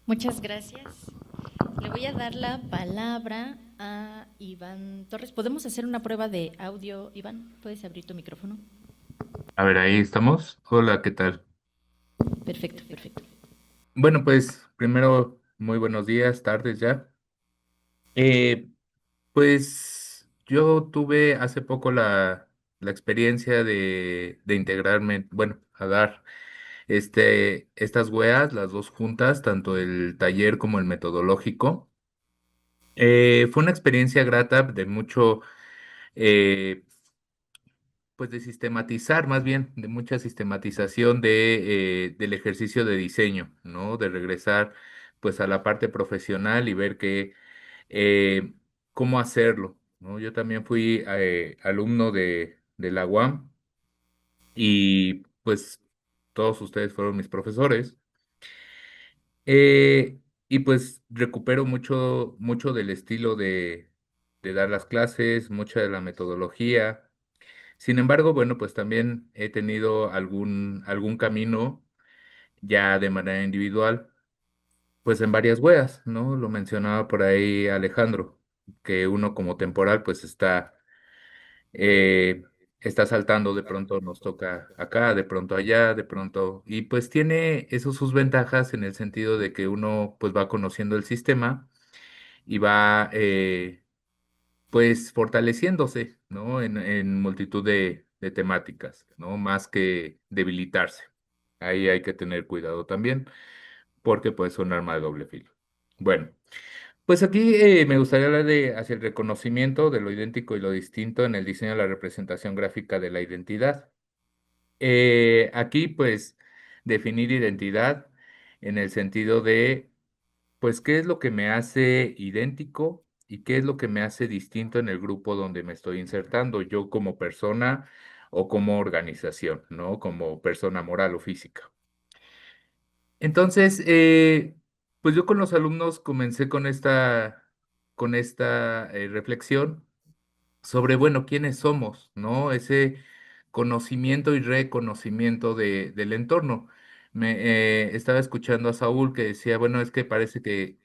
Muchas gracias. Le voy a dar la palabra a Iván Torres. ¿Podemos hacer una prueba de audio, Iván? ¿Puedes abrir tu micrófono? A ver, ahí estamos. Hola, ¿qué tal? Perfecto, perfecto. Bueno, pues primero, muy buenos días, tardes ya. Eh, pues yo tuve hace poco la experiencia de integrarme, bueno, a dar estas weas, las dos juntas, tanto el taller como el metodológico. Fue una experiencia grata de mucho, eh, pues de sistematizar, más bien, de mucha sistematización del ejercicio de diseño, ¿no? De regresar pues a la parte profesional y ver cómo hacerlo, ¿no? Yo también fui alumno de la UAM y pues todos ustedes fueron mis profesores. Eh, y pues recupero mucho, mucho del estilo de dar las clases, mucha de la metodología. Sin embargo, bueno, pues también he tenido algún camino ya de manera individual, pues en varias weas, ¿no? Lo mencionaba por ahí Alejandro, que uno como temporal pues eh, está saltando, de pronto nos toca acá, de pronto allá, de pronto, y pues tiene eso sus ventajas en el sentido de que uno pues va conociendo el sistema y va pues fortaleciéndose, ¿no? En multitud de temáticas, ¿no? Más que debilitarse. Ahí hay que tener cuidado también, porque puede ser un arma de doble filo. Bueno, pues aquí me gustaría hablar de hacia el reconocimiento de lo idéntico y lo distinto en el diseño de la representación gráfica de la identidad. Aquí, pues, definir identidad en el sentido de pues, ¿qué es lo que me hace idéntico y qué es lo que me hace distinto en el grupo donde me estoy insertando, yo como persona o como organización, ¿no? Como persona moral o física. Entonces, pues yo con los alumnos comencé con esta reflexión sobre, bueno, quiénes somos, ¿no? Ese conocimiento y reconocimiento del entorno. Estaba escuchando a Saúl que decía, bueno, es que parece que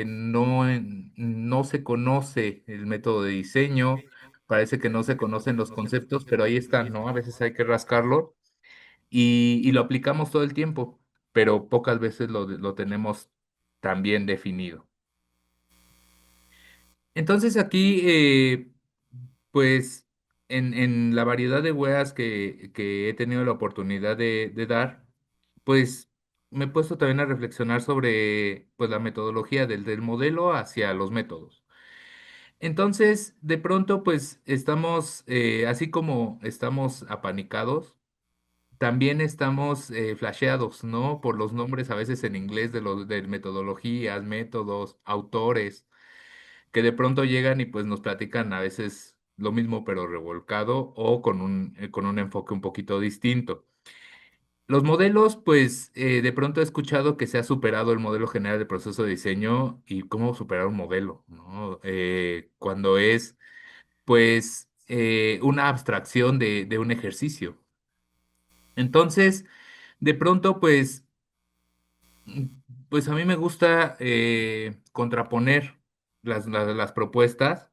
no se conoce el método de diseño, parece que no se conocen los conceptos, pero ahí están, ¿no? A veces hay que rascarlo y lo aplicamos todo el tiempo, pero pocas veces lo tenemos tan bien definido. Entonces aquí, pues, en la variedad de weas que he tenido la oportunidad de dar, pues me he puesto también a reflexionar sobre pues, la metodología del modelo hacia los métodos. Entonces, de pronto, pues estamos, así como estamos apanicados, también estamos flasheados, ¿no? Por los nombres a veces en inglés de metodologías, métodos, autores que de pronto llegan y pues nos platican a veces lo mismo pero revolcado o con un enfoque un poquito distinto. Los modelos, pues de pronto he escuchado que se ha superado el modelo general de proceso de diseño y cómo superar un modelo, ¿no? Cuando es pues una abstracción de un ejercicio. Entonces, de pronto, mm, pues a mí me gusta contraponer las propuestas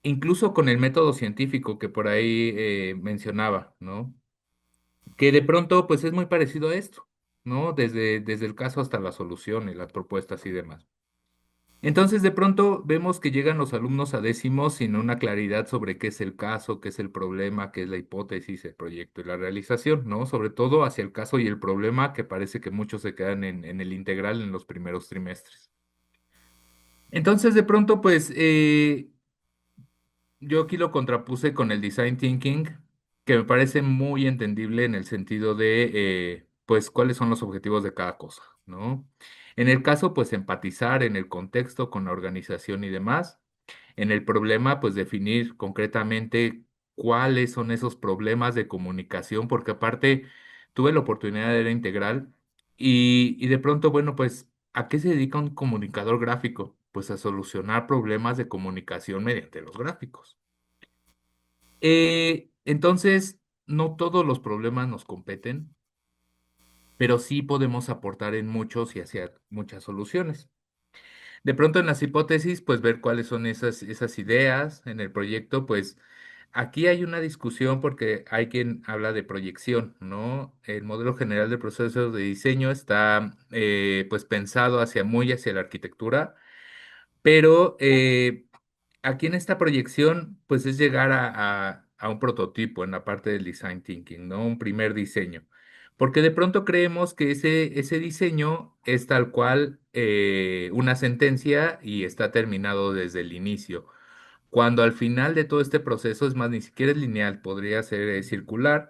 incluso con el método científico que por ahí mencionaba, ¿no? Que de pronto, pues es muy parecido a esto, ¿no? Desde el caso hasta la solución y las propuestas y demás. Entonces, de pronto vemos que llegan los alumnos a décimos sin una claridad sobre qué es el caso, qué es el problema, qué es la hipótesis, el proyecto y la realización, ¿no? Sobre todo hacia el caso y el problema, que parece que muchos se quedan en el integral en los primeros trimestres. Entonces, de pronto, pues, yo aquí lo contrapuse con el design thinking, que me parece muy entendible en el sentido de, pues, cuáles son los objetivos de cada cosa, ¿no? En el caso, pues, empatizar en el contexto con la organización y demás. En el problema, pues, definir concretamente cuáles son esos problemas de comunicación, porque aparte tuve la oportunidad de era integral y de pronto, bueno, pues, ¿a qué se dedica un comunicador gráfico? Pues a solucionar problemas de comunicación mediante los gráficos. Entonces, no todos los problemas nos competen, pero sí podemos aportar en muchos y hacia muchas soluciones. De pronto en las hipótesis, pues ver cuáles son esas ideas en el proyecto, pues aquí hay una discusión porque hay quien habla de proyección, ¿no? El modelo general de procesos de diseño está pues pensado muy hacia la arquitectura, pero aquí en esta proyección pues es llegar a un prototipo en la parte del design thinking, ¿no? Un primer diseño. Porque de pronto creemos que ese diseño es tal cual una sentencia y está terminado desde el inicio. Cuando al final de todo este proceso, es más, ni siquiera es lineal, podría ser circular,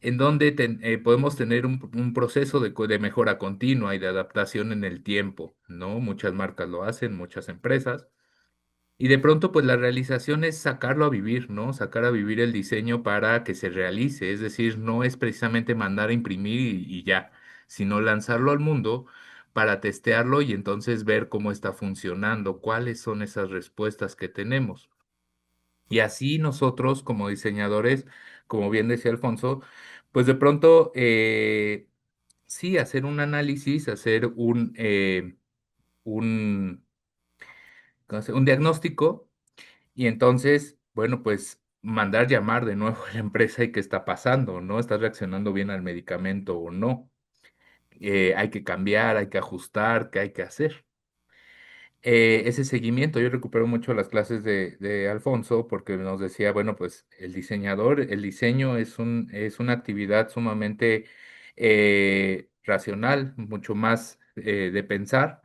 en donde podemos tener un proceso de mejora continua y de adaptación en el tiempo, ¿no? Muchas marcas lo hacen, muchas empresas. Y de pronto, pues la realización es sacarlo a vivir, ¿no? Sacar a vivir el diseño para que se realice. Es decir, no es precisamente mandar a imprimir y ya, sino lanzarlo al mundo para testearlo y entonces ver cómo está funcionando, cuáles son esas respuestas que tenemos. Y así nosotros como diseñadores, como bien decía Alfonso, pues de pronto sí, hacer un análisis, hacer un, ¿cómo se llama? Un diagnóstico y entonces, bueno, pues mandar llamar de nuevo a la empresa y qué está pasando, ¿no? ¿Está reaccionando bien al medicamento o no? Hay que cambiar, hay que ajustar, ¿qué hay que hacer? Ese seguimiento, yo recupero mucho las clases de Alfonso porque nos decía, bueno, pues el diseñador, el diseño es una actividad sumamente racional, mucho más de pensar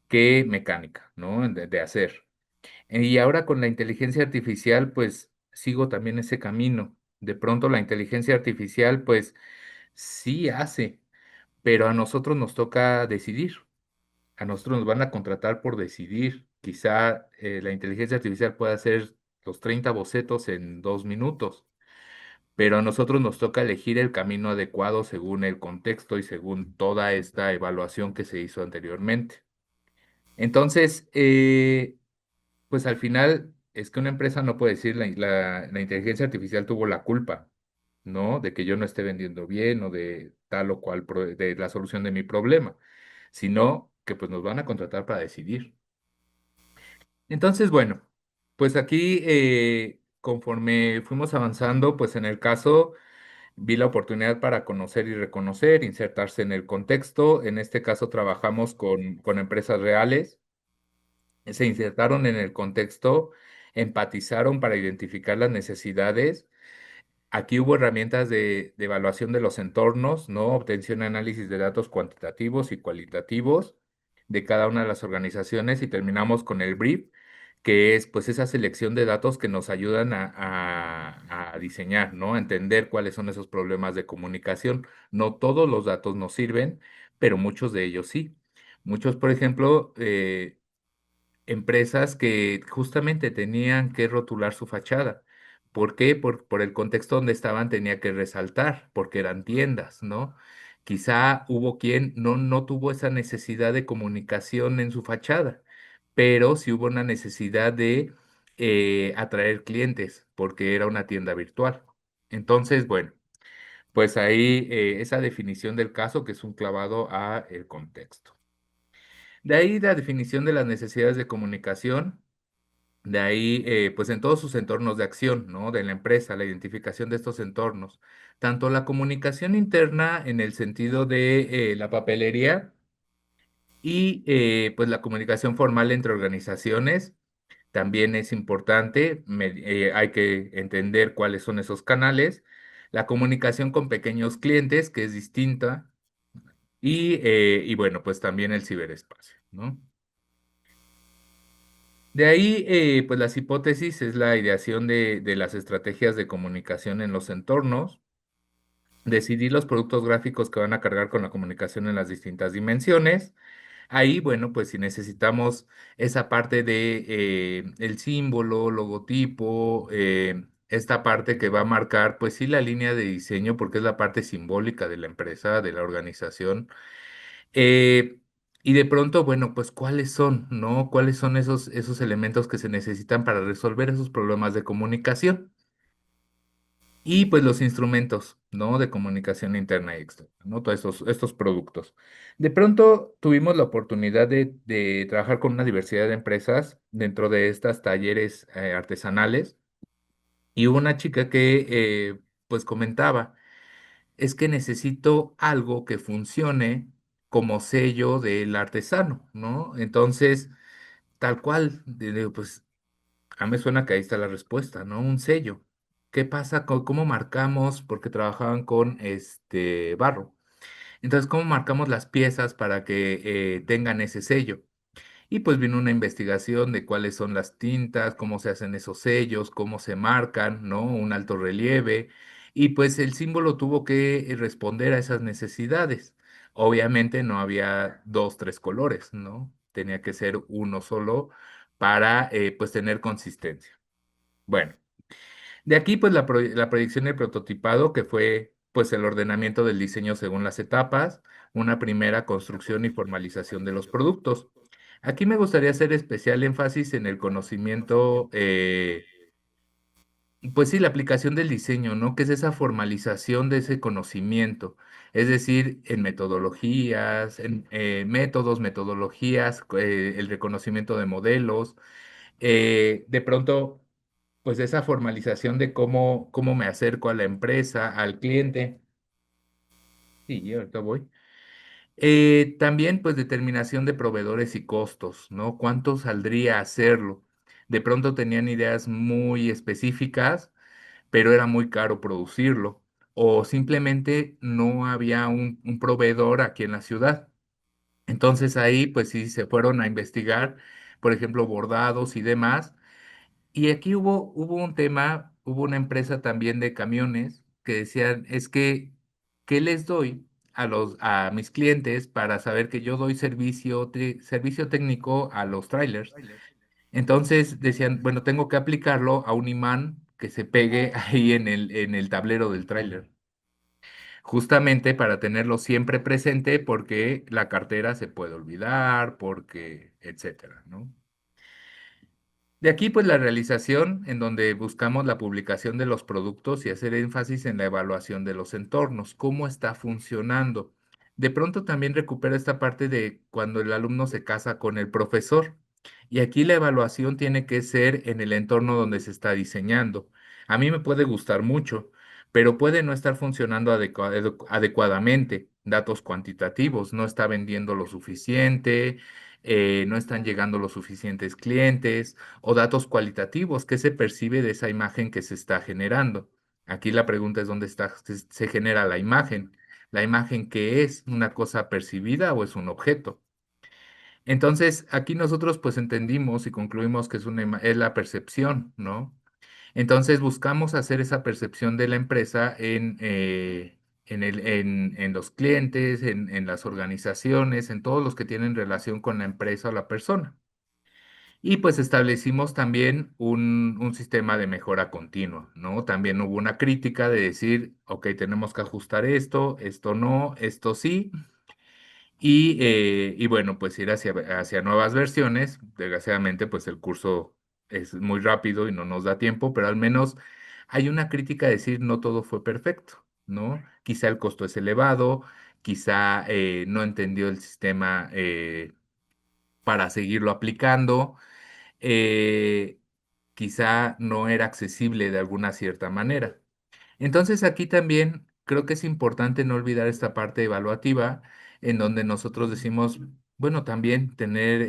que mecánica, ¿no? De hacer. Y ahora con la inteligencia artificial, pues sigo también ese camino. De pronto la inteligencia artificial, pues sí hace, pero a nosotros nos toca decidir. A nosotros nos van a contratar por decidir. Quizá la inteligencia artificial pueda hacer los 30 bocetos en 2 minutos, pero a nosotros nos toca elegir el camino adecuado según el contexto y según toda esta evaluación que se hizo anteriormente. Entonces, pues al final es que una empresa no puede decir la inteligencia artificial tuvo la culpa, ¿no? De que yo no esté vendiendo bien o de tal o cual, de la solución de mi problema, sino que pues nos van a contratar para decidir. Entonces, bueno, pues aquí conforme fuimos avanzando, pues en el caso vi la oportunidad para conocer y reconocer, insertarse en el contexto. En este caso trabajamos con empresas reales, se insertaron en el contexto, empatizaron para identificar las necesidades. Aquí hubo herramientas de evaluación de los entornos, ¿no? Obtención y análisis de datos cuantitativos y cualitativos de cada una de las organizaciones y terminamos con el brief, que es pues esa selección de datos que nos ayudan a diseñar, ¿no? A entender cuáles son esos problemas de comunicación. No todos los datos nos sirven, pero muchos de ellos sí. Muchos, por ejemplo, empresas que justamente tenían que rotular su fachada. ¿Por qué? Por el contexto donde estaban tenía que resaltar, porque eran tiendas, ¿no? Quizá hubo quien no tuvo esa necesidad de comunicación en su fachada, pero sí hubo una necesidad de atraer clientes, porque era una tienda virtual. Entonces, bueno, pues ahí esa definición del caso que es un clavado a el contexto. De ahí la definición de las necesidades de comunicación. De ahí, pues en todos sus entornos de acción, ¿no? De la empresa, la identificación de estos entornos. Tanto la comunicación interna en el sentido de la papelería y pues la comunicación formal entre organizaciones también es importante. Hay que entender cuáles son esos canales. La comunicación con pequeños clientes, que es distinta. Y bueno, pues también el ciberespacio, ¿no? De ahí, pues las hipótesis es la ideación de las estrategias de comunicación en los entornos, decidir los productos gráficos que van a cargar con la comunicación en las distintas dimensiones. Ahí, bueno, pues si necesitamos esa parte de el símbolo, logotipo, esta parte que va a marcar, pues sí, la línea de diseño, porque es la parte simbólica de la empresa, de la organización. Eh, y de pronto, bueno, pues ¿cuáles son, no? ¿Cuáles son esos elementos que se necesitan para resolver esos problemas de comunicación? y pues los instrumentos, ¿no? De comunicación interna y externa, ¿no? Todos estos productos. De pronto tuvimos la oportunidad de trabajar con una diversidad de empresas dentro de estas talleres artesanales y hubo una chica que pues comentaba, es que necesito algo que funcione como sello del artesano, ¿no? Entonces, tal cual, digo, pues a mí me suena que ahí está la respuesta, ¿no? Un sello. ¿Qué pasa con cómo marcamos? Porque trabajaban con este barro. Entonces, ¿cómo marcamos las piezas para que tengan ese sello? Y pues vino una investigación de cuáles son las tintas, cómo se hacen esos sellos, cómo se marcan, ¿no? Un alto relieve. Y pues el símbolo tuvo que responder a esas necesidades. Obviamente no había dos, tres colores, ¿no? Tenía que ser uno solo para pues tener consistencia. Bueno, de aquí pues la proyección del prototipado, que fue pues el ordenamiento del diseño según las etapas, una primera construcción y formalización de los productos. Aquí me gustaría hacer especial énfasis en el conocimiento, pues sí, la aplicación del diseño, ¿no? Que es esa formalización de ese conocimiento, es decir, en metodologías, en métodos, metodologías, el reconocimiento de modelos, de pronto pues esa formalización de cómo me acerco a la empresa, al cliente. Sí, ahorita voy. También, pues, determinación de proveedores y costos, ¿no? ¿Cuánto saldría hacerlo? De pronto tenían ideas muy específicas, pero era muy caro producirlo, o simplemente no había un proveedor aquí en la ciudad. Entonces ahí, pues sí, se fueron a investigar, por ejemplo, bordados y demás. Y aquí hubo un tema, hubo una empresa también de camiones que decían, es que, ¿qué les doy a mis clientes para saber que yo doy servicio técnico a los trailers? Entonces decían, bueno, tengo que aplicarlo a un imán que se pegue ahí en el tablero del tráiler, justamente para tenerlo siempre presente porque la cartera se puede olvidar, porque, etcétera, ¿no? De aquí, pues la realización, en donde buscamos la publicación de los productos y hacer énfasis en la evaluación de los entornos, cómo está funcionando. De pronto también recupera esta parte de cuando el alumno se casa con el profesor. Y aquí la evaluación tiene que ser en el entorno donde se está diseñando. A mí me puede gustar mucho, pero puede no estar funcionando adecuadamente. Datos cuantitativos, no está vendiendo lo suficiente, no están llegando los suficientes clientes o datos cualitativos, ¿qué se percibe de esa imagen que se está generando? Aquí la pregunta es dónde se genera la imagen. ¿La imagen qué es? ¿Una cosa percibida o es un objeto? Entonces, aquí nosotros pues entendimos y concluimos que es la percepción, ¿no? Entonces buscamos hacer esa percepción de la empresa en los clientes, en las organizaciones, en todos los que tienen relación con la empresa o la persona. Y pues establecimos también un sistema de mejora continua, ¿no? También hubo una crítica de decir, ok, tenemos que ajustar esto no, esto sí, y bueno, pues ir hacia nuevas versiones. Desgraciadamente, pues el curso es muy rápido y no nos da tiempo, pero al menos hay una crítica de decir, no todo fue perfecto, ¿no? Quizá el costo es elevado, quizá no entendió el sistema para seguirlo aplicando, eh, quizá no era accesible de alguna cierta manera. Entonces aquí también creo que es importante no olvidar esta parte evaluativa en donde nosotros decimos, bueno, también tener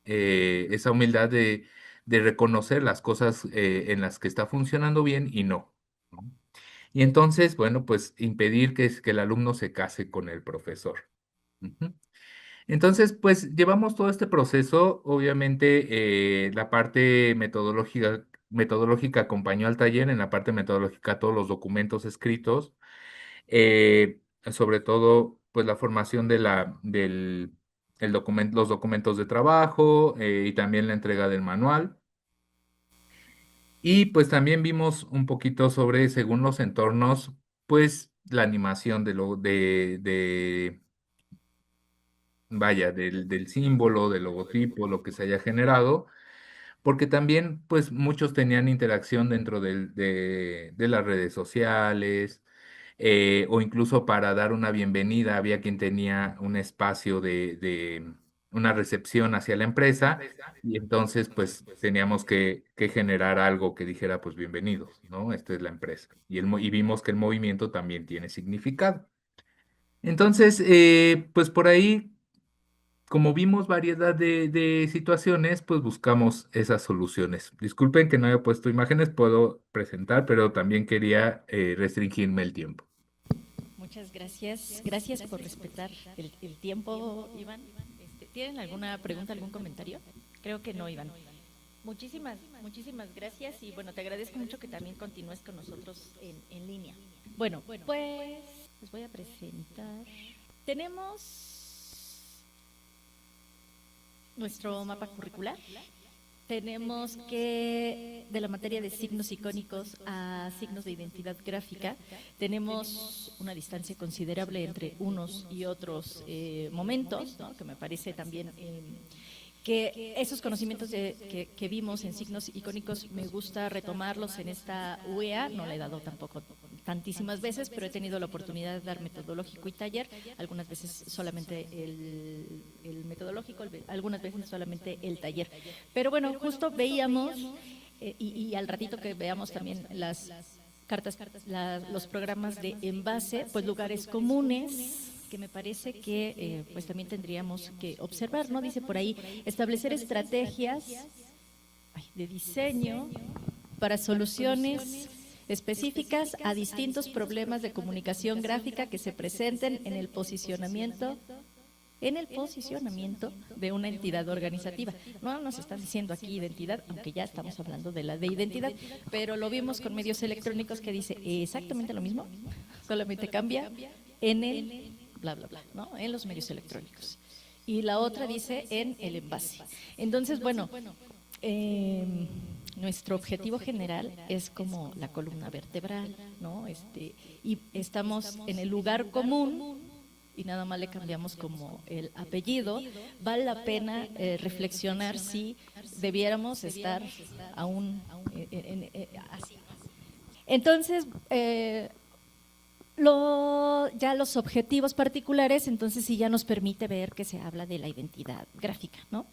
esa humildad de reconocer las cosas en las que está funcionando bien y no, ¿no? Y entonces, bueno, pues impedir que el alumno se case con el profesor. Ujú. Entonces, pues llevamos todo este proceso, obviamente la parte metodológica acompañó al taller, en la parte metodológica todos los documentos escritos, sobre todo pues la formación los documentos de trabajo y también la entrega del manual. Y pues también vimos un poquito sobre, según los entornos, pues la animación vaya, del símbolo, del logotipo, lo que se haya generado, porque también pues muchos tenían interacción dentro de las redes sociales, o incluso para dar una bienvenida había quien tenía un espacio de una recepción hacia la empresa y entonces pues teníamos que generar algo que dijera pues bienvenidos, ¿no? Esta es la empresa. Y vimos que el movimiento también tiene significado. Entonces, pues por ahí, como vimos variedad de situaciones, pues buscamos esas soluciones. Disculpen que no haya puesto imágenes, puedo presentar, pero también quería restringirme el tiempo. Muchas gracias. Gracias por respetar el tiempo, Iván. ¿Tienen alguna pregunta, algún comentario? Creo que no, Iván. Muchísimas gracias y bueno, te agradezco mucho que también continúes con nosotros en línea. Bueno, pues les voy a presentar. Tenemos nuestro mapa curricular. Tenemos que de la materia de signos icónicos a signos de identidad gráfica, tenemos una distancia considerable entre unos y otros momentos, ¿no? Que me parece también que esos conocimientos que vimos en signos icónicos me gusta retomarlos en esta UEA, no le he dado tampoco tantísimas veces, pero he tenido la oportunidad de dar metodológico y taller, algunas veces solamente el metodológico, algunas veces solamente el taller. Pero bueno, justo veíamos, y al ratito que veamos también las cartas, los programas de envase, pues lugares comunes, que me parece que pues también tendríamos que observar, ¿no? Dice por ahí, establecer estrategias de diseño para soluciones específicas a distintos problemas de comunicación gráfica que se presenten en el posicionamiento de una entidad organizativa. No nos están diciendo aquí identidad, aunque ya estamos hablando de la de identidad, pero lo vimos con medios electrónicos que dice exactamente lo mismo, solamente cambia en el bla, bla, bla, ¿no? En los medios electrónicos. Y la otra dice en el envase. Entonces, bueno, nuestro objetivo general es como la columna vertebral, ¿no? Y estamos en el lugar común y nada más le cambiamos como el apellido. Vale la pena reflexionar si debiéramos estar aún así. Entonces, ya los objetivos particulares, entonces sí ya nos permite ver que se habla de la identidad gráfica, ¿no?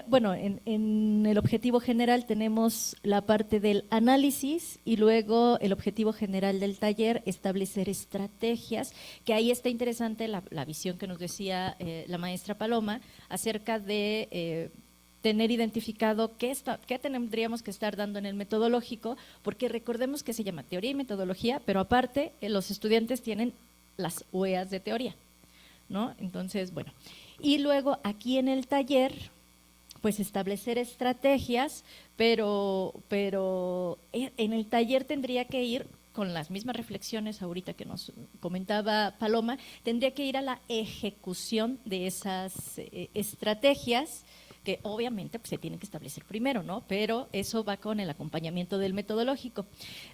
Bueno, en el objetivo general tenemos la parte del análisis y luego el objetivo general del taller, establecer estrategias, que ahí está interesante la visión que nos decía la maestra Paloma acerca de tener identificado qué tendríamos que estar dando en el metodológico, porque recordemos que se llama teoría y metodología, pero aparte los estudiantes tienen las UEAs de teoría, ¿no? Entonces, bueno, y luego aquí en el taller, pues establecer estrategias, pero en el taller tendría que ir con las mismas reflexiones ahorita que nos comentaba Paloma, tendría que ir a la ejecución de esas estrategias, que obviamente pues, se tienen que establecer primero, ¿no? Pero eso va con el acompañamiento del metodológico.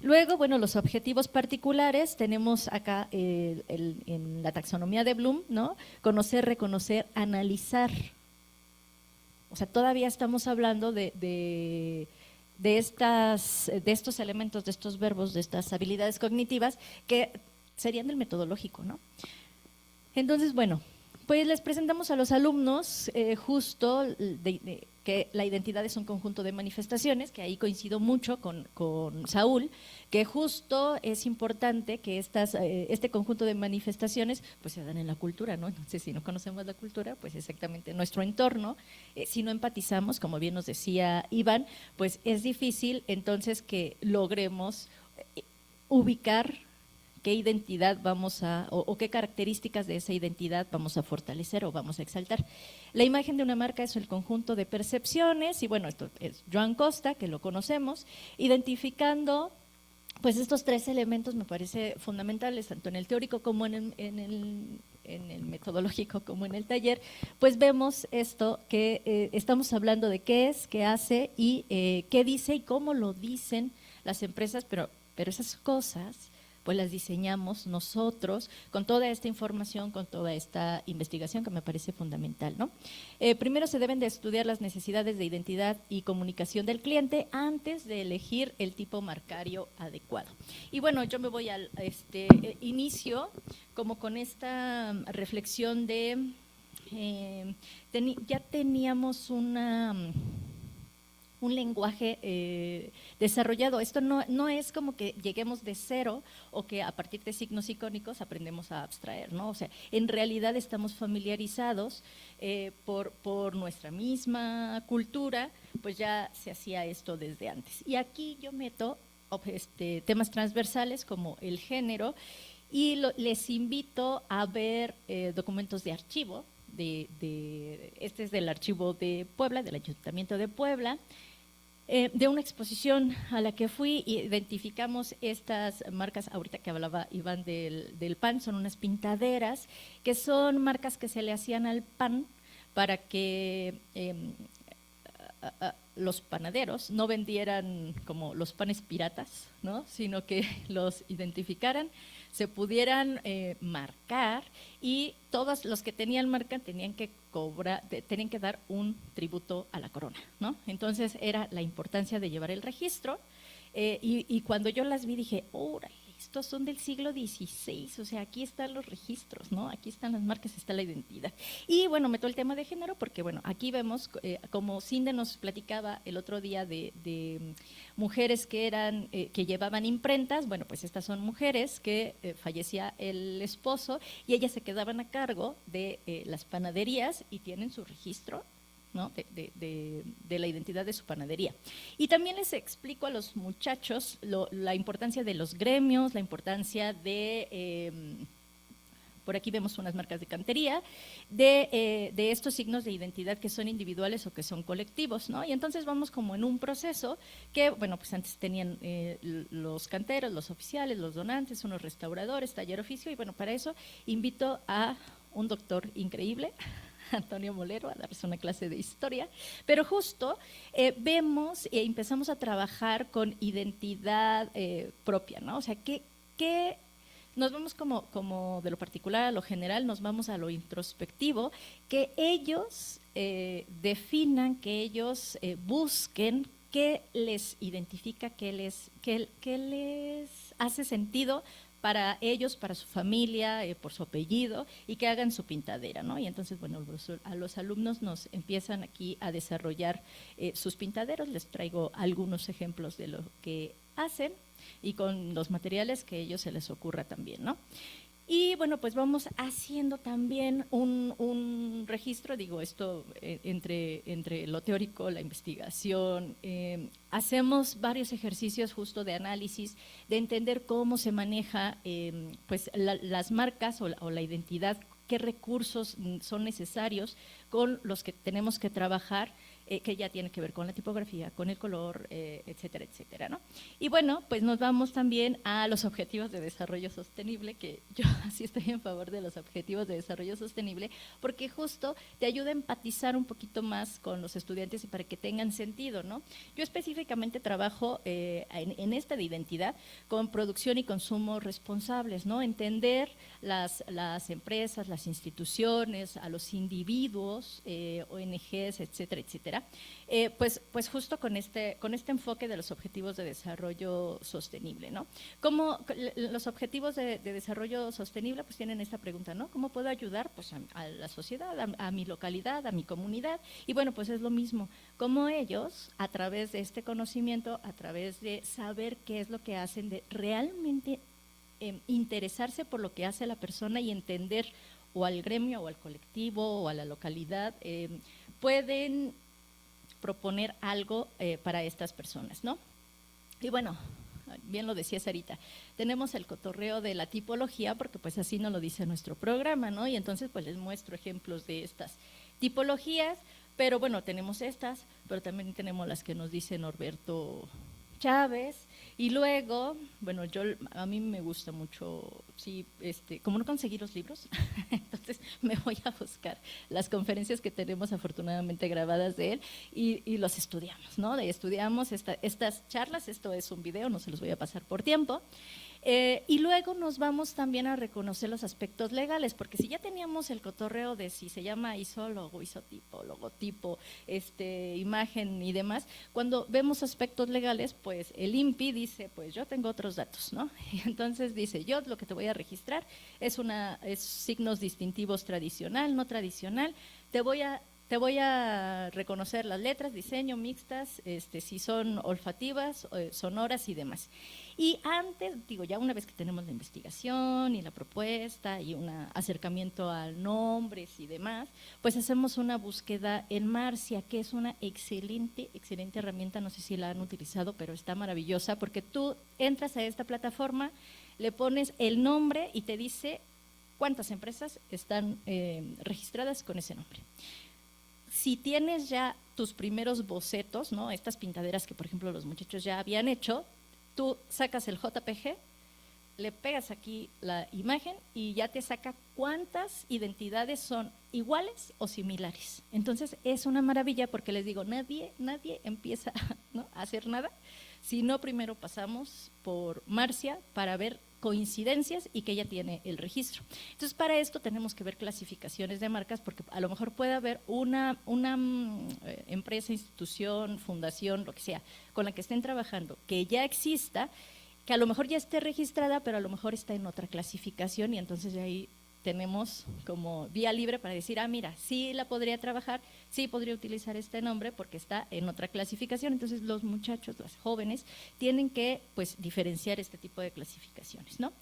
Luego, bueno, los objetivos particulares, tenemos acá en la taxonomía de Bloom, ¿no? Conocer, reconocer, analizar. O sea, todavía estamos hablando de estos elementos, de estos verbos, de estas habilidades cognitivas que serían del metodológico, ¿no? Entonces, bueno, pues les presentamos a los alumnos justo que la identidad es un conjunto de manifestaciones, que ahí coincido mucho con Saúl, que justo es importante que este conjunto de manifestaciones pues se dan en la cultura, ¿no? Entonces, si no conocemos la cultura, pues exactamente nuestro entorno, si no empatizamos, como bien nos decía Iván, pues es difícil entonces que logremos ubicar qué identidad o qué características de esa identidad vamos a fortalecer o vamos a exaltar. La imagen de una marca es el conjunto de percepciones y bueno, esto es Joan Costa, que lo conocemos, identificando pues estos tres elementos me parece fundamentales, tanto en el teórico como en el metodológico como en el taller, pues vemos esto que estamos hablando de qué es, qué hace y qué dice y cómo lo dicen las empresas, pero esas cosas pues las diseñamos nosotros con toda esta información, con toda esta investigación que me parece fundamental, ¿no? Primero se deben de estudiar las necesidades de identidad y comunicación del cliente antes de elegir el tipo marcario adecuado. Y bueno, yo me voy al inicio como con esta reflexión de ya teníamos un lenguaje desarrollado. Esto no es como que lleguemos de cero o que a partir de signos icónicos aprendemos a abstraer, ¿no? O sea, en realidad estamos familiarizados por nuestra misma cultura, pues ya se hacía esto desde antes. Y aquí yo meto temas transversales como el género y les invito a ver documentos de archivo. Este es del archivo de Puebla, del Ayuntamiento de Puebla, de una exposición a la que fui. Identificamos estas marcas, ahorita que hablaba Iván del pan, son unas pintaderas que son marcas que se le hacían al pan para que los panaderos no vendieran como los panes piratas, ¿no? Sino que los identificaran, se pudieran marcar, y todos los que tenían marca tenían que tenían que dar un tributo a la corona, ¿no? Entonces era la importancia de llevar el registro, y cuando yo las vi dije, órale, estos son del siglo XVI, o sea, aquí están los registros, ¿no? Aquí están las marcas, está la identidad. Y bueno, meto el tema de género porque, bueno, aquí vemos, como Cinde nos platicaba el otro día de mujeres que llevaban imprentas. Bueno, pues estas son mujeres que fallecía el esposo y ellas se quedaban a cargo de las panaderías y tienen su registro, ¿no? de la identidad de su panadería. Y también les explico a los muchachos la importancia de los gremios, la importancia de, por aquí vemos unas marcas de cantería, de estos signos de identidad que son individuales o que son colectivos, ¿no? Y entonces vamos como en un proceso que, bueno, pues antes tenían los canteros, los oficiales, los donantes, unos restauradores, taller oficio, y bueno, para eso invito a un doctor increíble, Antonio Molero, a darles una clase de historia, pero justo vemos y empezamos a trabajar con identidad propia, ¿no? O sea, que nos vamos como de lo particular a lo general, nos vamos a lo introspectivo, que ellos definan, que ellos busquen qué les identifica, qué les hace sentido para ellos, para su familia, por su apellido, y que hagan su pintadera, ¿no? Y entonces, bueno, a los alumnos nos empiezan aquí a desarrollar sus pintaderos. Les traigo algunos ejemplos de lo que hacen y con los materiales que a ellos se les ocurra también, ¿no? Y bueno, pues vamos haciendo también un registro, digo, esto entre lo teórico, la investigación, hacemos varios ejercicios justo de análisis, de entender cómo se maneja pues las marcas o la identidad, qué recursos son necesarios con los que tenemos que trabajar, que ya tiene que ver con la tipografía, con el color, etcétera, etcétera, ¿no? Y bueno, pues nos vamos también a los objetivos de desarrollo sostenible, que yo así estoy en favor de los objetivos de desarrollo sostenible, porque justo te ayuda a empatizar un poquito más con los estudiantes y para que tengan sentido, ¿no? Yo específicamente trabajo en esta de identidad con producción y consumo responsables, ¿no? Entender las empresas, las instituciones, a los individuos, ONGs, etcétera, etcétera, pues justo con este enfoque de los objetivos de desarrollo sostenible, ¿no? Como los objetivos de desarrollo sostenible pues tienen esta pregunta, ¿no? ¿Cómo puedo ayudar pues a la sociedad, a mi localidad, a mi comunidad? Y bueno, pues es lo mismo, como ellos, a través de este conocimiento, a través de saber qué es lo que hacen, de realmente interesarse por lo que hace la persona y entender o al gremio o al colectivo o a la localidad, pueden proponer algo para estas personas, ¿no? Y bueno, bien lo decía Sarita, tenemos el cotorreo de la tipología porque pues así nos lo dice nuestro programa, ¿no? Y entonces pues les muestro ejemplos de estas tipologías, pero bueno, tenemos estas, pero también tenemos las que nos dice Norberto Chávez. Y luego, bueno, a mí me gusta mucho, sí, como no conseguí los libros, entonces me voy a buscar las conferencias que tenemos afortunadamente grabadas de él y los estudiamos, ¿no? Estudiamos estas charlas, esto es un video, no se los voy a pasar por tiempo. Y luego nos vamos también a reconocer los aspectos legales, porque si ya teníamos el cotorreo de si se llama isólogo, isotipo, logotipo, imagen y demás, cuando vemos aspectos legales, pues el INPI dice, pues yo tengo otros datos, ¿no? Y entonces dice, yo lo que te voy a registrar es signos distintivos tradicional, no tradicional, te voy a reconocer las letras, diseño, mixtas, si son olfativas, sonoras y demás. Y antes, digo, ya una vez que tenemos la investigación y la propuesta y un acercamiento a nombres y demás, pues hacemos una búsqueda en Marcia, que es una excelente herramienta, no sé si la han utilizado, pero está maravillosa, porque tú entras a esta plataforma, le pones el nombre y te dice cuántas empresas están registradas con ese nombre. Si tienes ya tus primeros bocetos, ¿no? Estas pintaderas que, por ejemplo, los muchachos ya habían hecho, tú sacas el JPG, le pegas aquí la imagen y ya te saca cuántas identidades son iguales o similares. Entonces es una maravilla porque les digo, nadie empieza, ¿no?, a hacer nada si no primero pasamos por Marcia para ver coincidencias y que ella tiene el registro. Entonces, para esto tenemos que ver clasificaciones de marcas, porque a lo mejor puede haber una empresa, institución, fundación, lo que sea, con la que estén trabajando, que ya exista, que a lo mejor ya esté registrada, pero a lo mejor está en otra clasificación, y entonces de ahí tenemos como vía libre para decir, mira, sí la podría trabajar, sí podría utilizar este nombre porque está en otra clasificación. Entonces los muchachos, los jóvenes, tienen que pues diferenciar este tipo de clasificaciones, ¿no?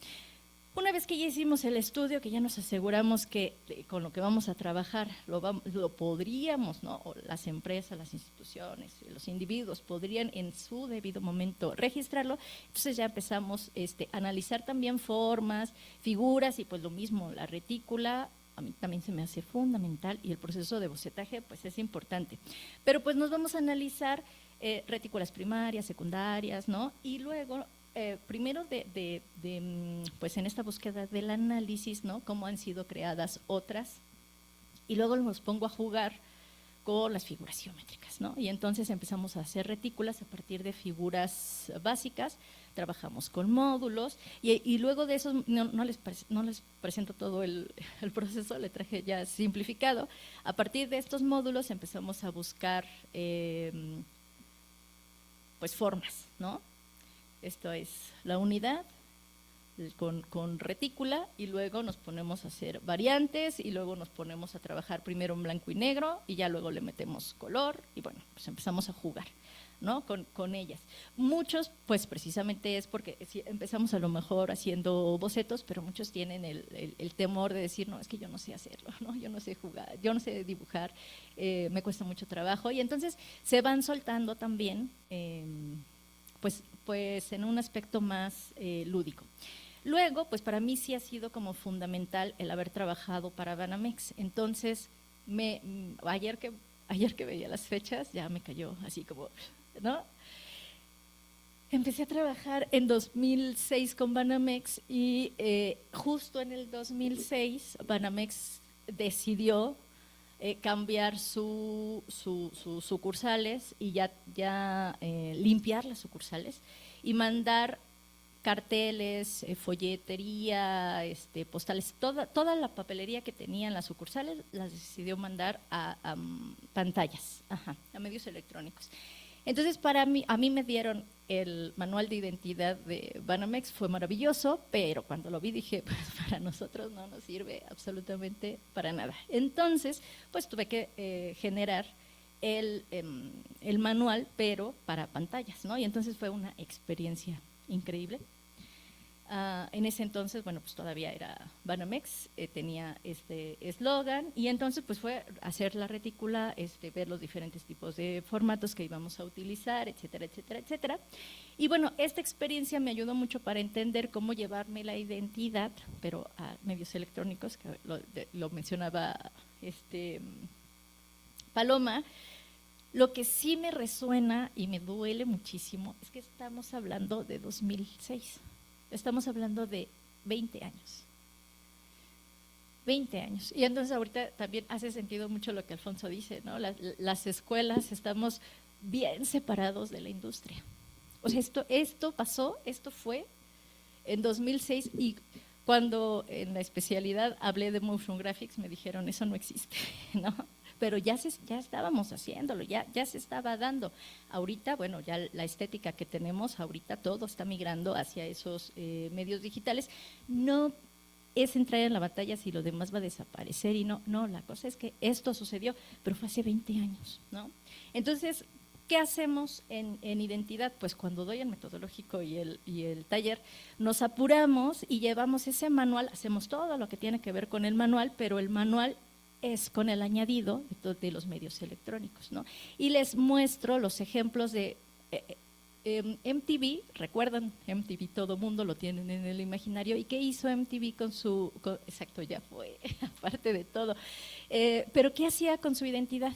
Una vez que ya hicimos el estudio, que ya nos aseguramos que con lo que vamos a trabajar lo podríamos, ¿no?, o las empresas, las instituciones, los individuos podrían en su debido momento registrarlo, entonces ya empezamos a analizar también formas, figuras, y pues lo mismo, la retícula a mí también se me hace fundamental, y el proceso de bocetaje pues es importante. Pero pues nos vamos a analizar retículas primarias, secundarias, ¿no? Y luego primero pues en esta búsqueda del análisis, ¿no?, cómo han sido creadas otras, y luego nos pongo a jugar con las figuras geométricas, ¿no? Y entonces empezamos a hacer retículas a partir de figuras básicas, trabajamos con módulos, y luego de eso no les presento todo el proceso, le traje ya simplificado. A partir de estos módulos empezamos a buscar pues formas, ¿no? Esto es la unidad con retícula, y luego nos ponemos a hacer variantes, y luego nos ponemos a trabajar primero en blanco y negro, y ya luego le metemos color, y bueno, pues empezamos a jugar, ¿no?, con ellas. Muchos, pues precisamente es porque empezamos a lo mejor haciendo bocetos, pero muchos tienen el temor de decir, no, es que yo no sé hacerlo, ¿no?, yo no sé jugar, yo no sé dibujar, me cuesta mucho trabajo, y entonces se van soltando también pues en un aspecto más lúdico. Luego, pues para mí sí ha sido como fundamental el haber trabajado para Banamex. Entonces, ayer que veía las fechas, ya me cayó así como, ¿no? Empecé a trabajar en 2006 con Banamex, y justo en el 2006 Banamex decidió cambiar sus sucursales, y ya limpiar las sucursales y mandar carteles, folletería, postales, toda la papelería que tenían las sucursales las decidió mandar a pantallas, a medios electrónicos. Entonces, a mí me dieron el manual de identidad de Banamex, fue maravilloso, pero cuando lo vi dije, pues para nosotros no nos sirve absolutamente para nada. Entonces, pues tuve que generar el manual, pero para pantallas, ¿no? Y entonces fue una experiencia increíble. En ese entonces, bueno, pues todavía era Banamex, tenía este eslogan, y entonces pues fue hacer la retícula, ver los diferentes tipos de formatos que íbamos a utilizar, etcétera, etcétera, etcétera. Y bueno, esta experiencia me ayudó mucho para entender cómo llevarme la identidad, pero a medios electrónicos, que lo mencionaba Paloma. Lo que sí me resuena y me duele muchísimo es que estamos hablando de 2006. Estamos hablando de 20 años. 20 años. Y entonces ahorita también hace sentido mucho lo que Alfonso dice, ¿no? Las escuelas estamos bien separados de la industria. O sea, esto pasó, esto fue en 2006, y cuando en la especialidad hablé de motion graphics me dijeron, eso no existe, ¿no? Pero ya estábamos haciéndolo, ya se estaba dando. Ahorita, bueno, ya la estética que tenemos, ahorita todo está migrando hacia esos medios digitales. No es entrar en la batalla si lo demás va a desaparecer y no, la cosa es que esto sucedió, pero fue hace 20 años, ¿no? Entonces, ¿qué hacemos en identidad? Pues cuando doy el metodológico y el taller, nos apuramos y llevamos ese manual, hacemos todo lo que tiene que ver con el manual, pero el manual es con el añadido de los medios electrónicos, ¿no? Y les muestro los ejemplos de MTV, recuerdan MTV, todo mundo lo tienen en el imaginario, ¿y qué hizo MTV exacto, ya fue, aparte de todo, pero ¿qué hacía con su identidad?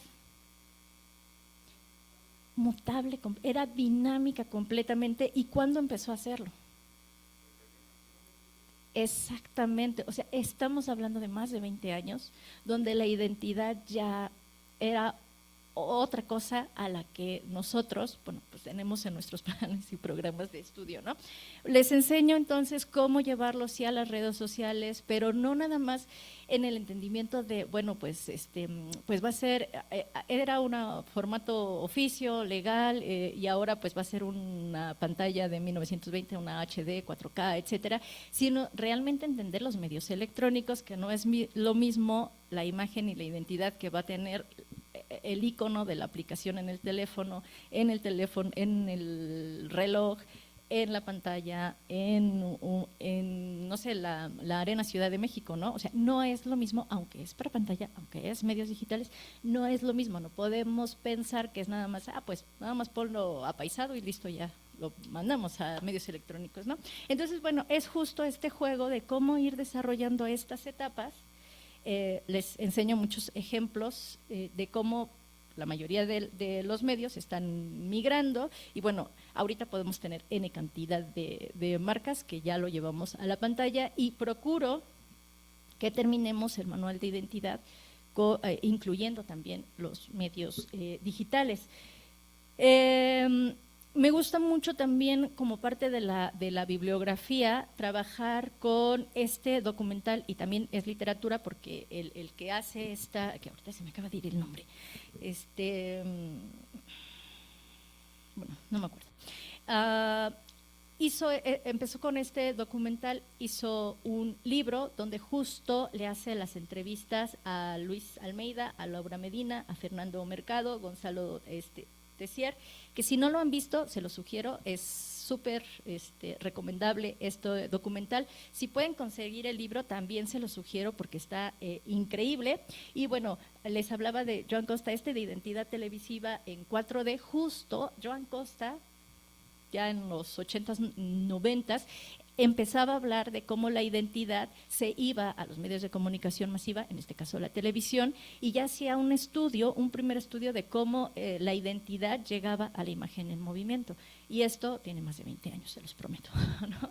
Mutable, era dinámica completamente. ¿Y cuándo empezó a hacerlo? Exactamente, o sea, estamos hablando de más de 20 años, donde la identidad ya era otra cosa a la que nosotros, bueno, pues tenemos en nuestros planes y programas de estudio, ¿no? Les enseño entonces cómo llevarlo sí a las redes sociales, pero no nada más en el entendimiento de, bueno, pues pues va a ser, era un formato oficio, legal, y ahora pues va a ser una pantalla de 1920, una HD, 4K, etcétera, sino realmente entender los medios electrónicos, que no es lo mismo la imagen y la identidad que va a tener el icono de la aplicación en el teléfono, en el reloj, en la pantalla, en no sé, la Arena Ciudad de México, ¿no? O sea, no es lo mismo, aunque es para pantalla, aunque es medios digitales, no es lo mismo, no podemos pensar que es nada más, pues nada más ponlo apaisado y listo, ya lo mandamos a medios electrónicos, ¿no? Entonces, bueno, es justo este juego de cómo ir desarrollando estas etapas. Les enseño muchos ejemplos de cómo la mayoría de los medios están migrando y bueno, ahorita podemos tener N cantidad de marcas que ya lo llevamos a la pantalla y procuro que terminemos el manual de identidad incluyendo también los medios digitales. Me gusta mucho también como parte de la bibliografía trabajar con este documental y también es literatura porque el que hace que ahorita se me acaba de ir el nombre, bueno, no me acuerdo. Empezó con este documental, hizo un libro donde justo le hace las entrevistas a Luis Almeida, a Laura Medina, a Fernando Mercado, Gonzalo Tessier, que si no lo han visto, se lo sugiero, es súper recomendable este documental. Si pueden conseguir el libro, también se lo sugiero porque está increíble. Y bueno, les hablaba de Joan Costa, de identidad televisiva en 4D, justo Joan Costa, ya en los 80s, 90s, empezaba a hablar de cómo la identidad se iba a los medios de comunicación masiva, en este caso la televisión, y ya hacía un primer estudio de cómo la identidad llegaba a la imagen en movimiento. Y esto tiene más de 20 años, se los prometo, ¿no?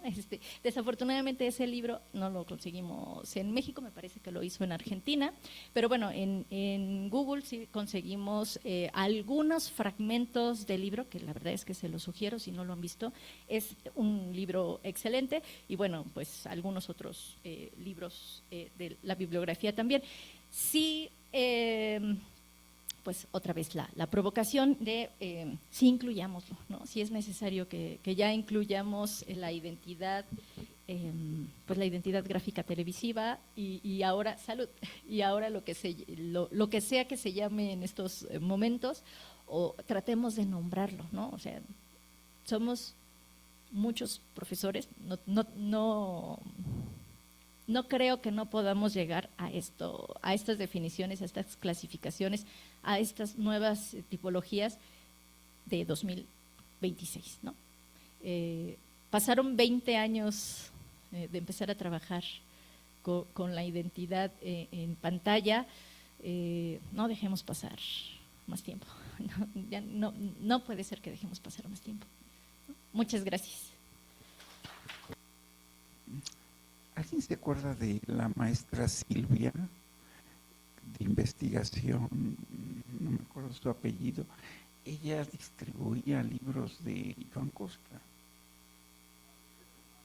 Desafortunadamente ese libro no lo conseguimos en México, me parece que lo hizo en Argentina, pero bueno, en Google sí conseguimos algunos fragmentos del libro, que la verdad es que se los sugiero si no lo han visto, es un libro excelente y bueno, pues algunos otros libros de la bibliografía también. Sí, pues otra vez la provocación de sí incluyámoslo, ¿no? Si es necesario que ya incluyamos la identidad, pues la identidad gráfica televisiva y ahora salud, y ahora lo que sea que se llame en estos momentos, o tratemos de nombrarlo, ¿no? O sea, somos muchos profesores, no creo que no podamos llegar a estas definiciones, a estas clasificaciones, a estas nuevas tipologías de 2026, ¿no? Pasaron 20 años de empezar a trabajar con la identidad en pantalla, no dejemos pasar más tiempo, no puede ser que dejemos pasar más tiempo. Muchas gracias. ¿Alguien se acuerda de la maestra Silvia, de investigación? No me acuerdo su apellido. Ella distribuía libros de Joan Costa.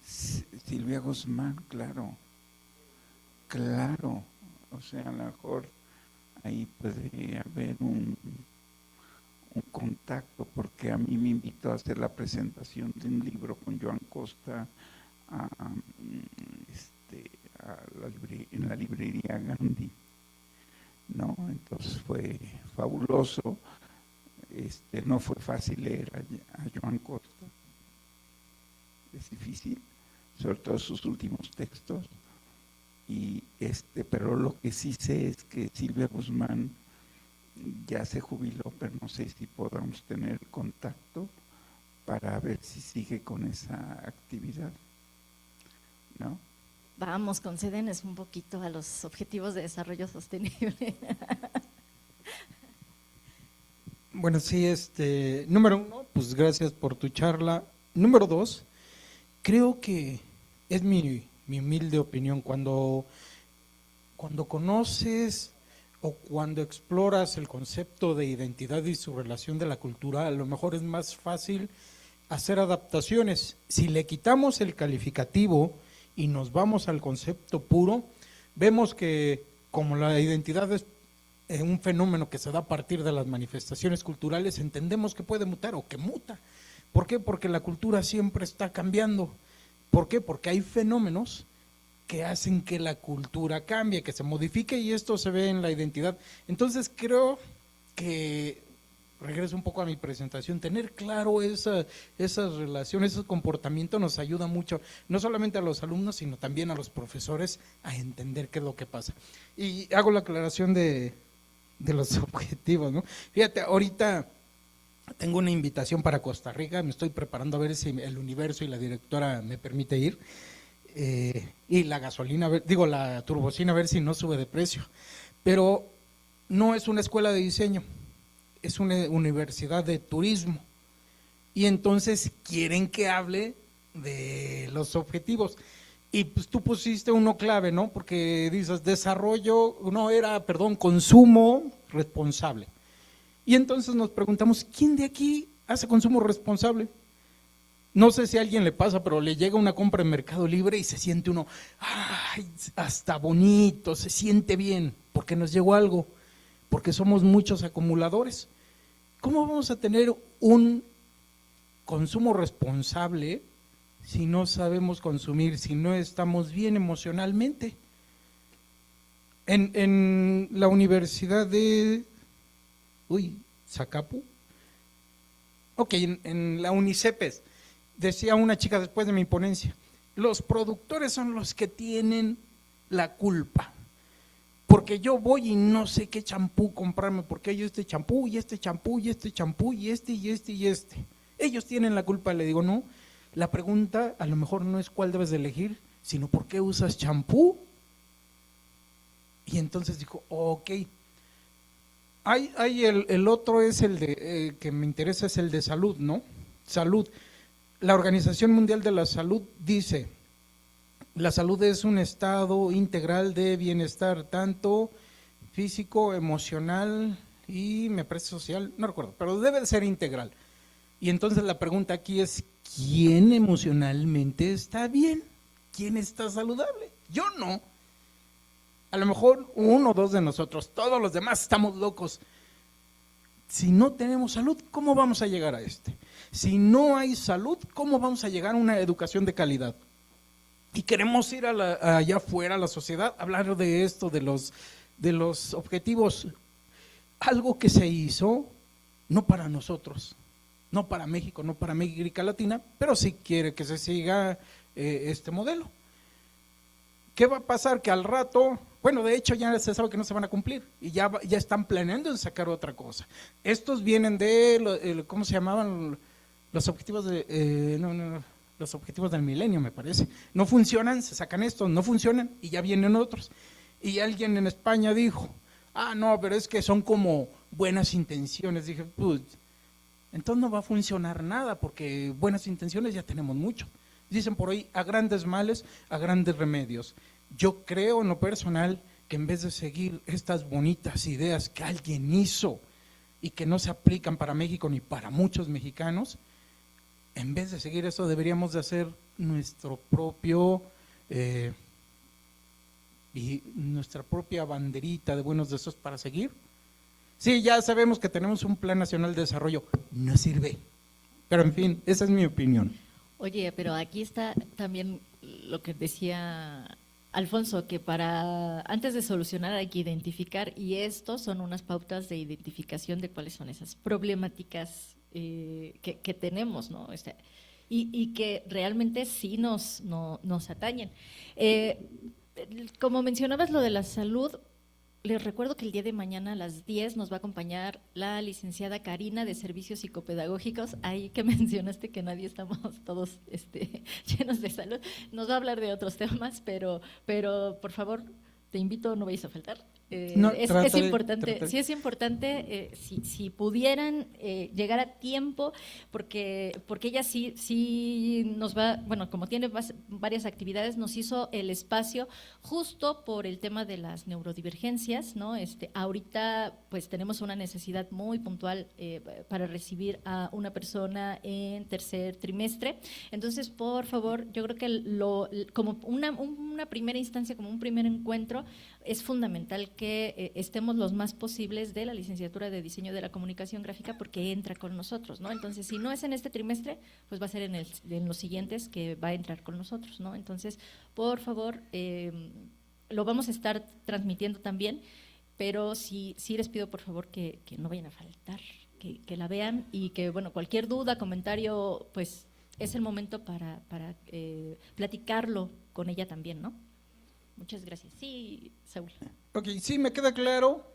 Silvia Guzmán, claro, claro. O sea, a lo mejor ahí puede haber un contacto, porque a mí me invitó a hacer la presentación de un libro con Joan Costa en la librería Gandhi, ¿no? Entonces fue fabuloso. No fue fácil leer a Joan Costa, es difícil, sobre todo sus últimos textos. Pero lo que sí sé es que Silvia Guzmán ya se jubiló, pero no sé si podamos tener contacto para ver si sigue con esa actividad, ¿no? Vamos, concédenos un poquito a los objetivos de desarrollo sostenible. Bueno, sí, número 1, pues gracias por tu charla. Número 2, creo que es mi humilde opinión, cuando conoces o cuando exploras el concepto de identidad y su relación de la cultura, a lo mejor es más fácil hacer adaptaciones. Si le quitamos el calificativo y nos vamos al concepto puro, vemos que como la identidad es un fenómeno que se da a partir de las manifestaciones culturales, entendemos que puede mutar o que muta. ¿Por qué? Porque la cultura siempre está cambiando. ¿Por qué? Porque hay fenómenos que hacen que la cultura cambie, que se modifique, y esto se ve en la identidad. Entonces creo que, regreso un poco a mi presentación, tener claro esas relaciones, ese comportamiento nos ayuda mucho, no solamente a los alumnos, sino también a los profesores a entender qué es lo que pasa. Y hago la aclaración de los objetivos, ¿no? Fíjate, ahorita tengo una invitación para Costa Rica, me estoy preparando a ver si el Universo y la directora me permite ir, y la gasolina, la turbocina, a ver si no sube de precio. Pero no es una escuela de diseño, es una universidad de turismo, y entonces quieren que hable de los objetivos. Y pues tú pusiste uno clave, ¿no? Porque dices consumo responsable. Y entonces nos preguntamos, ¿quién de aquí hace consumo responsable? No sé si a alguien le pasa, pero le llega una compra en Mercado Libre y se siente uno, ¡ay! Hasta bonito, se siente bien, porque nos llegó algo, porque somos muchos acumuladores. ¿Cómo vamos a tener un consumo responsable si no sabemos consumir, si no estamos bien emocionalmente? En la Universidad de Zacapu, en la UNICEPES, decía una chica después de mi ponencia, los productores son los que tienen la culpa, porque yo voy y no sé qué champú comprarme, porque hay este champú y este champú y este champú y este y este y este. Ellos tienen la culpa. Le digo, no, la pregunta a lo mejor no es cuál debes de elegir, sino por qué usas champú. Y entonces dijo, ok. El otro es el de que me interesa, es el de salud, ¿no? Salud. La Organización Mundial de la Salud dice, la salud es un estado integral de bienestar, tanto físico, emocional y me parece social, no recuerdo, pero debe de ser integral. Y entonces la pregunta aquí es, ¿quién emocionalmente está bien? ¿Quién está saludable? Yo no. A lo mejor 1 o 2 de nosotros, todos los demás estamos locos. Si no tenemos salud, ¿cómo vamos a llegar a Si no hay salud, ¿cómo vamos a llegar a una educación de calidad? Y queremos ir allá afuera, a la sociedad, hablar de esto, de los objetivos. Algo que se hizo, no para nosotros, no para México, no para América Latina, pero sí quiere que se siga este modelo. ¿Qué va a pasar? Que al rato, bueno, de hecho ya se sabe que no se van a cumplir y ya están planeando en sacar otra cosa. Estos vienen de, ¿cómo se llamaban? Los objetivos los objetivos del milenio, me parece. No funcionan, se sacan estos, no funcionan y ya vienen otros. Y alguien en España dijo, no, pero es que son como buenas intenciones. Dije, pues, entonces no va a funcionar nada porque buenas intenciones ya tenemos mucho. Dicen por ahí, a grandes males, a grandes remedios. Yo creo en lo personal que en vez de seguir estas bonitas ideas que alguien hizo y que no se aplican para México ni para muchos mexicanos, en vez de seguir eso, deberíamos de hacer nuestro propio y nuestra propia banderita de buenos deseos para seguir. Sí, ya sabemos que tenemos un Plan Nacional de Desarrollo, no sirve, pero en fin, esa es mi opinión. Oye, pero aquí está también lo que decía Alfonso, que para antes de solucionar hay que identificar, y estos son unas pautas de identificación de cuáles son esas problemáticas que tenemos, ¿no? Y que realmente sí nos atañen. Como mencionabas lo de la salud, les recuerdo que el día de mañana a las 10 nos va a acompañar la licenciada Karina de Servicios Psicopedagógicos. Ahí que mencionaste que nadie estamos todos llenos de salud. Nos va a hablar de otros temas, pero por favor, te invito, no vayas a faltar. No, es importante, sí es importante si pudieran llegar a tiempo, porque ella sí nos va, bueno, como tiene varias actividades, nos hizo el espacio justo por el tema de las neurodivergencias, ¿no? Ahorita pues tenemos una necesidad muy puntual para recibir a una persona en tercer trimestre, entonces por favor, yo creo que como una primera instancia, como un primer encuentro, es fundamental que estemos los más posibles de la licenciatura de Diseño de la Comunicación Gráfica, porque entra con nosotros, ¿no? Entonces, si no es en este trimestre, pues va a ser en los siguientes que va a entrar con nosotros, ¿no? Entonces, por favor, lo vamos a estar transmitiendo también, pero sí les pido por favor que no vayan a faltar, que la vean, y que, bueno, cualquier duda, comentario, pues es el momento para platicarlo con ella también, ¿no? Muchas gracias. Sí, Saúl. Ok, sí, me queda claro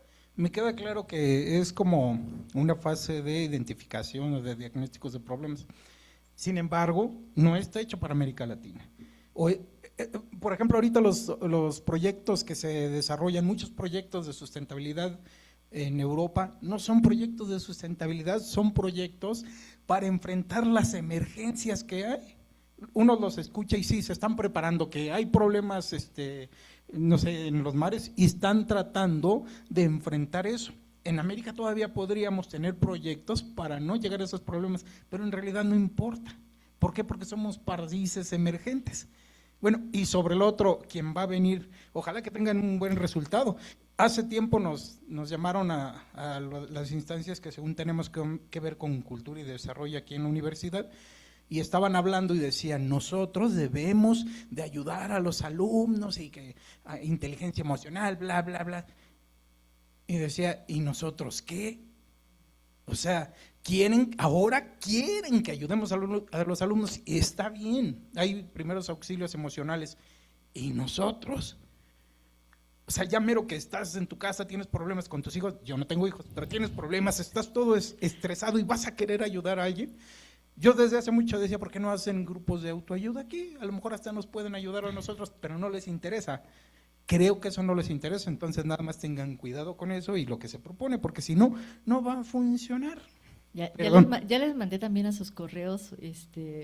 que es como una fase de identificación o de diagnósticos de problemas. Sin embargo, no está hecho para América Latina. Por ejemplo, ahorita los proyectos que se desarrollan, muchos proyectos de sustentabilidad en Europa, no son proyectos de sustentabilidad, son proyectos para enfrentar las emergencias que hay. Uno los escucha y sí, se están preparando, que hay problemas, no sé, en los mares, y están tratando de enfrentar eso. En América todavía podríamos tener proyectos para no llegar a esos problemas, pero en realidad no importa. ¿Por qué? Porque somos países emergentes. Bueno, y sobre el otro, quien va a venir, ojalá que tengan un buen resultado. Hace tiempo nos llamaron a las instancias que según tenemos que ver con cultura y desarrollo aquí en la universidad, y estaban hablando y decían, nosotros debemos de ayudar a los alumnos y que inteligencia emocional, bla, bla, bla. Y decía, ¿y nosotros qué? O sea, ahora quieren que ayudemos a los alumnos, y está bien, hay primeros auxilios emocionales, ¿y nosotros? O sea, ya mero que estás en tu casa, tienes problemas con tus hijos, yo no tengo hijos, pero tienes problemas, estás todo estresado y vas a querer ayudar a alguien. Yo desde hace mucho decía, ¿por qué no hacen grupos de autoayuda aquí? A lo mejor hasta nos pueden ayudar a nosotros, pero no les interesa. Creo que eso no les interesa, entonces nada más tengan cuidado con eso y lo que se propone, porque si no, no va a funcionar. Ya les mandé también a sus correos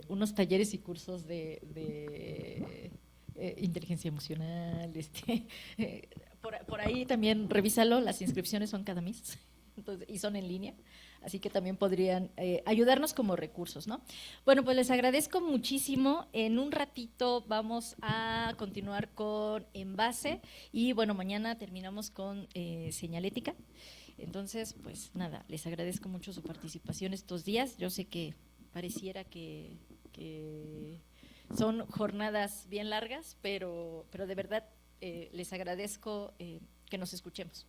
unos talleres y cursos de inteligencia emocional. Por ahí también revísalo, las inscripciones son cada mes, entonces, y son en línea. Así que también podrían ayudarnos como recursos, ¿no? Bueno, pues les agradezco muchísimo. En un ratito vamos a continuar con Envase y bueno, mañana terminamos con Señalética. Entonces, pues nada, les agradezco mucho su participación estos días. Yo sé que pareciera que son jornadas bien largas, pero de verdad les agradezco que nos escuchemos.